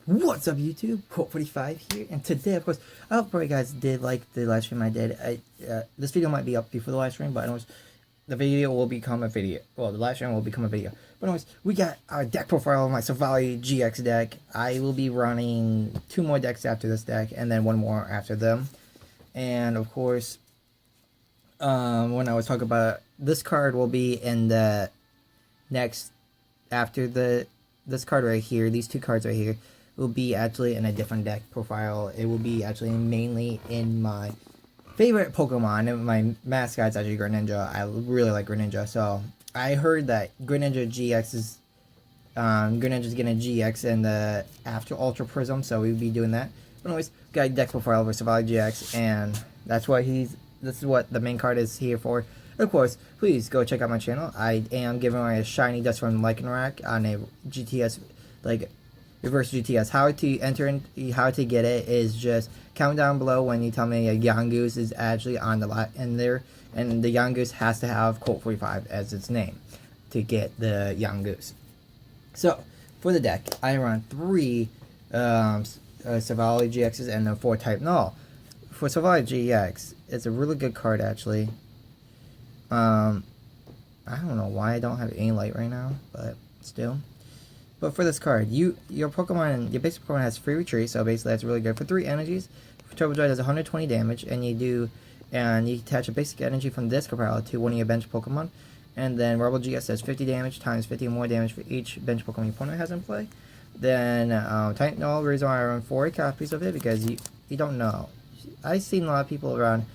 What's up, YouTube? Quote45 here, and today, of course, I hope you guys did like the live stream I did. This video might be up before the live stream, but anyways, the video will become a video. Well, the live stream will become a video. But anyways, we got our deck profile of my sivally GX deck. I will be running 2 more decks after this deck, and then 1 more after them. And of course, when I was talking about this card, will be in the next after this card right here. These 2 cards right here will be actually in a different deck profile. It will be actually mainly in my favorite Pokemon. My mascot's actually Greninja. I really like Greninja. So I heard that Greninja GX is Greninja's getting a GX in the after Ultra Prism, so we'll be doing that. But anyways, got a deck profile for Sivally GX, and that's what this is what the main card is here for. Of course, please go check out my channel. I am giving away a shiny dust from Lycanroc on a GTS, like reverse GTS. How to enter in, how to get it is just comment down below when you tell me a Yongoose is actually on the lot in there, and the Yongoose has to have Colt45 as its name to get the Yongoose. So for the deck, I run 3 Sivally GXs and then 4 Type Null. For Sivally GX, it's a really good card actually. I don't know why I don't have any light right now, but still. But for this card, your Pokemon, your basic Pokemon has free retreat, so basically that's really good. For 3 energies, Turbo Joy does 120 damage, and you attach a basic energy from this card to one of your bench Pokemon, and then Rebel GS does 50 damage times 50 more damage for each bench Pokemon your opponent has in play. Then Titan Null, the reason why I run 4 copies of it, because you don't know. I've seen a lot of people around,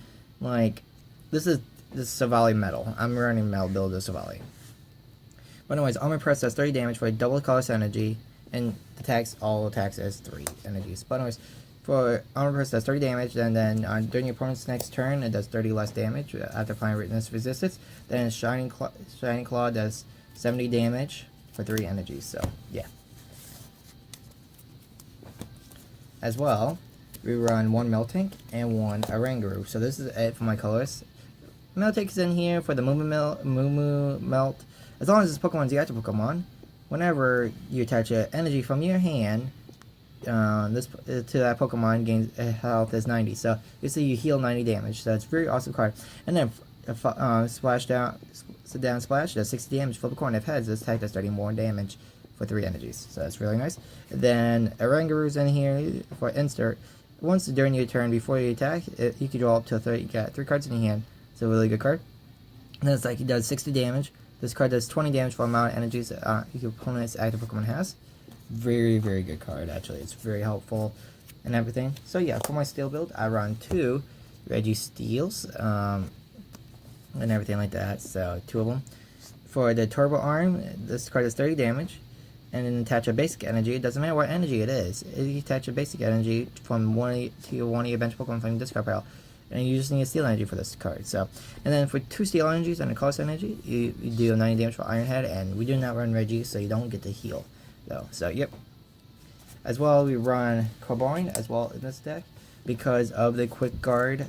like, this is Sivally Metal. I'm running Metal build of Sivally. But anyways, Armor Press does 30 damage for a double colorless energy, and all attacks as 3 energies. But anyways, for Armor Press does 30 damage, and then during your opponent's next turn, it does 30 less damage after applying Witness Resistance. Then Shining Claw does 70 damage for 3 energies. So yeah. As well, we run 1 Miltank and 1 Oranguru. So this is it for my colors. Miltank is in here for the Moo Melt. As long as this Pokemon is the active Pokemon, whenever you attach an energy from your hand to that Pokemon, gains health is 90. So basically you heal 90 damage. So it's a very awesome card. And then Splash Down Splash does 60 damage. Flip a coin. If heads, this attack does 30 more damage for 3 energies. So that's really nice. And then Oranguru's in here for insert. Once during your turn before you attack, you can draw up to 30. You got 3 cards in your hand. It's a really good card. And then it's like it does 60 damage. This card does 20 damage for the amount of energies your opponent's active Pokemon has. Very, very good card, actually. It's very helpful and everything. So yeah, for my Steel build, I run 2 Registeels and everything like that. So 2 of them. For the Turbo Arm, this card does 30 damage. And then attach a basic energy. It doesn't matter what energy it is. You attach a basic energy from one of your bench Pokemon from your discard pile. And you just need a Steel energy for this card. So, and then for 2 Steel energies and a colorless energy, you do 90 damage for Iron Head, and we do not run Reggie, so you don't get to heal, though. So, yep. As well, we run Carboin as well in this deck because of the Quick Guard.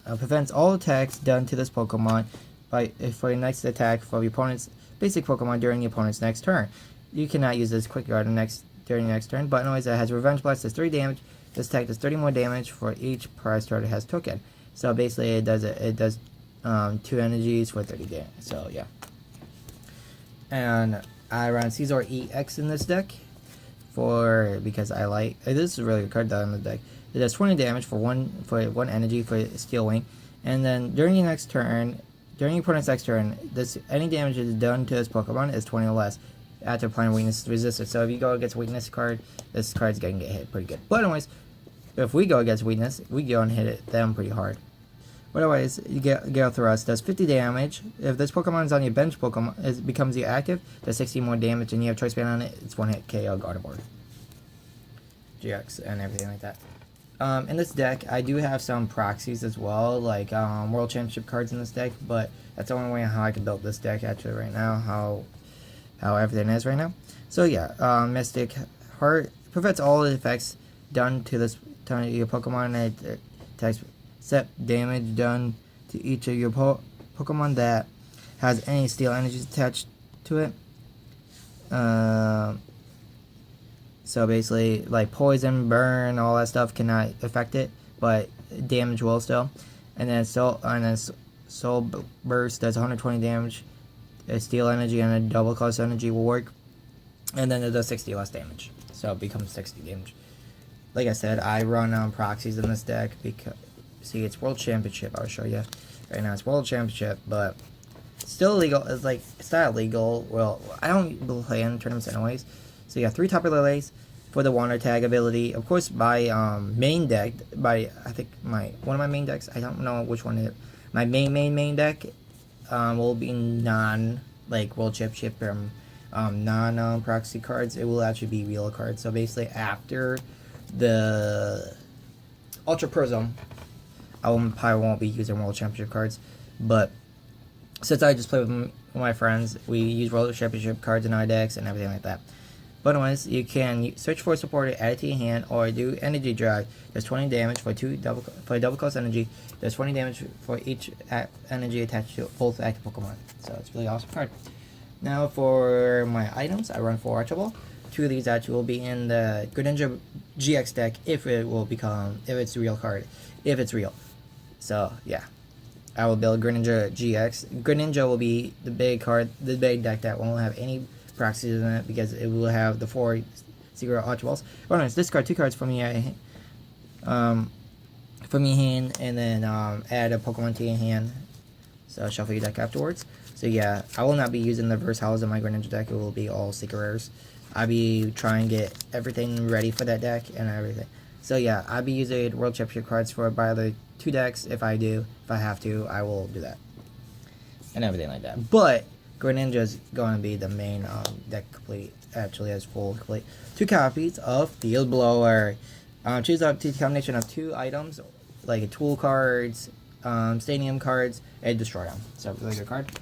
Prevents all attacks done to this Pokemon for your next attack for your opponent's basic Pokemon during your opponent's next turn. You cannot use this Quick Guard during your next turn, but anyways, it has Revenge Blast, does 3 damage. This attack does 30 more damage for each prize card it has token. So basically, it does 2 energies for 30 damage. So yeah. And I run Caesar EX in this deck because I like this is a really good card in the deck. It does 20 damage for one energy for Steel Wing, and then during your opponent's next turn, any damage that is done to this Pokemon is 20 or less after applying Weakness Resistance. So if you go against Weakness card, this card's gonna get hit pretty good. But anyways, if we go against Weakness, we go and hit them pretty hard. But anyways, Gale Thrust does 50 damage. If this Pokemon is on your bench Pokemon, it becomes your active, does 60 more damage, and you have Choice Band on it, it's 1-hit KO Gardevoir. GX and everything like that. In this deck, I do have some proxies as well, like World Championship cards in this deck, but that's the only way how I can build this deck actually right now, how everything is right now. So yeah, Mystic Heart prevents all the effects done to your Pokemon, and it attacks set damage done to each of your Pokemon that has any Steel energies attached to it. So basically, like poison, burn, all that stuff cannot affect it, but damage will still. And then soul burst does 120 damage. A steel energy and a double cost energy will work, and then it does 60 less damage. So it becomes 60 damage. Like I said, I run proxies in this deck because see, it's World Championship. I'll show you right now. It's World Championship, but still illegal. It's like it's not illegal. Well, I don't play in tournaments anyways. So you got 3 Tapu Lele's for the Wander Tag ability. Of course, by main deck, by I think one of my main decks. I don't know which one it is. My main deck will be non like World Championship non proxy cards. It will actually be real cards. So basically, after the Ultra Pro Zone, probably won't be using World Championship cards, but since I just play with my friends, we use World Championship cards in our decks and everything like that. But anyways, you can search for a supporter, add it to your hand, or do energy drive. There's 20 damage for double cost energy. There's 20 damage for each energy attached to both active Pokemon. So it's a really awesome card. Now for my items, I run 4 Archibald. 2 of these actually will be in the Greninja GX deck if it's a real card, if it's real. So yeah, I will build Greninja GX. Greninja will be the big deck that won't have any proxies in it because it will have the 4 secret Archibalds. But anyways, discard 2 cards from your hand, and then add a Pokemon to your hand. So shuffle your deck afterwards. So yeah, I will not be using the Verse Howls in my Greninja deck. It will be all secret rares. I'll be trying to get everything ready for that deck and everything. So yeah, I'll be using World Championship cards for by the 2 decks. If I have to, I will do that. And everything like that. But Greninja is going to be the main deck complete. Actually has full complete. 2 copies of Field Blower. Choose up to the combination of 2 items, like tool cards, stadium cards, and destroy them. So really good card.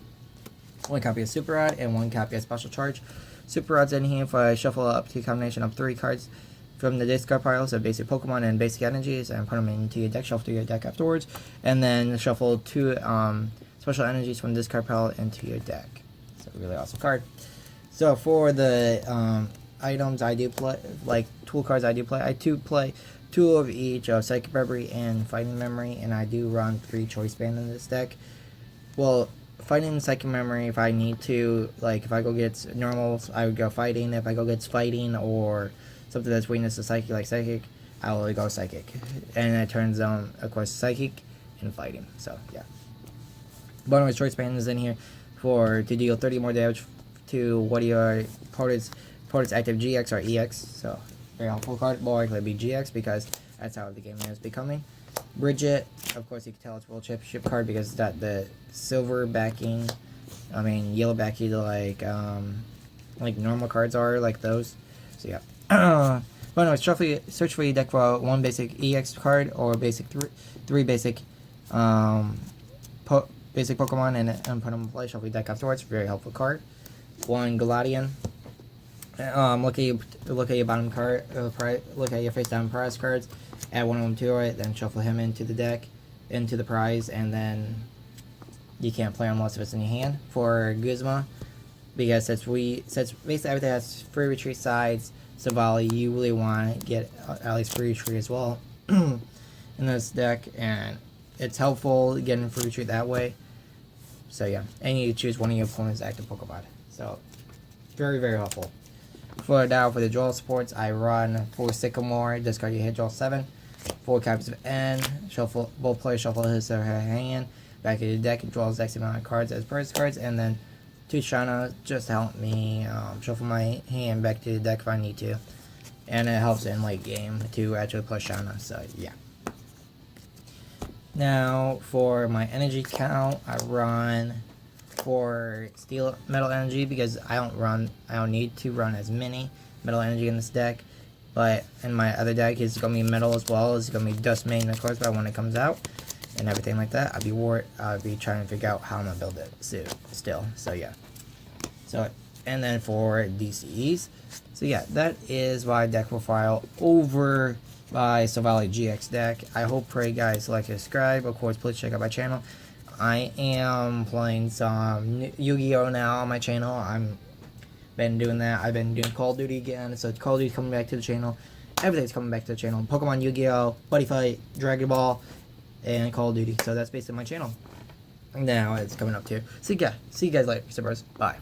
1 copy of Super Rod and 1 copy of Special Charge. Super Rod's in here if I shuffle up to a combination of 3 cards from the discard pile, so basic Pokemon and basic energies, and put them into your deck, shuffle to your deck afterwards, and then shuffle 2 special energies from the discard pile into your deck. So really awesome card. So for the items I do play, like tool cards I do play, I do play 2 of each of Psychic Memory and Fighting Memory, and I do run 3 Choice Band in this deck. Well, Fighting and Psychic Memory, if I need to, like if I go get normals, I would go Fighting. If I go get Fighting or something that's weakness to Psychic, like Psychic, I will go Psychic. And it turns of course, Psychic and Fighting. So, yeah. But anyways, Choice Band is in here to deal 30 more damage to one of your opponent's active GX or EX. So, very helpful card. More likely to be GX because that's how the game is becoming. Bridget, of course, you can tell it's World Championship card because it's got the silver backing. Yellow backing like normal cards are, like those. So yeah. But anyways, search for your deck for 1 basic EX card or basic 3 basic basic Pokemon and put them in play. Shuffle your deck afterwards. Very helpful card. 1 Galadian. Look at your bottom card. Look at your face down prize cards. Add 1 of them to it. Then shuffle him into the deck, into the prize, and then you can't play unless it's in your hand. For Guzma, because since basically everything has free retreat sides, sivally, you really want to get at least free retreat as well in this deck, and it's helpful getting free retreat that way. So yeah, and you choose one of your opponent's active Pokemon. So very, very helpful. For the draw supports, I run 4 Sycamore, discard your hit, draw 7. 4 copies of N, shuffle, both players shuffle his or her hand, back of the deck, and draws the X amount of cards as prize cards, and then 2 Shauna just to help me shuffle my hand back to the deck if I need to. And it helps in late game to actually play Shauna, so yeah. Now, for my energy count, I run 4 metal energy because I don't need to run as many metal energy in this deck. But in my other deck, it's gonna be metal as well. It's gonna be dust main, of course, but when it comes out and everything like that, I'll be trying to figure out how I'm gonna build it still. So yeah. So and then for DCEs, so yeah, that is my deck profile over my Sivally GX deck. I hope pray guys like and subscribe. Of course, please check out my channel. I am playing some Yu-Gi-Oh now on my channel. I'm been doing that. I've been doing Call of Duty again, so Call of Duty's coming back to the channel. Everything's coming back to the channel. Pokemon, Yu-Gi-Oh, Buddy Fight, Dragon Ball, and Call of Duty. So that's basically my channel. Now it's coming up too. See you guys later. Bye.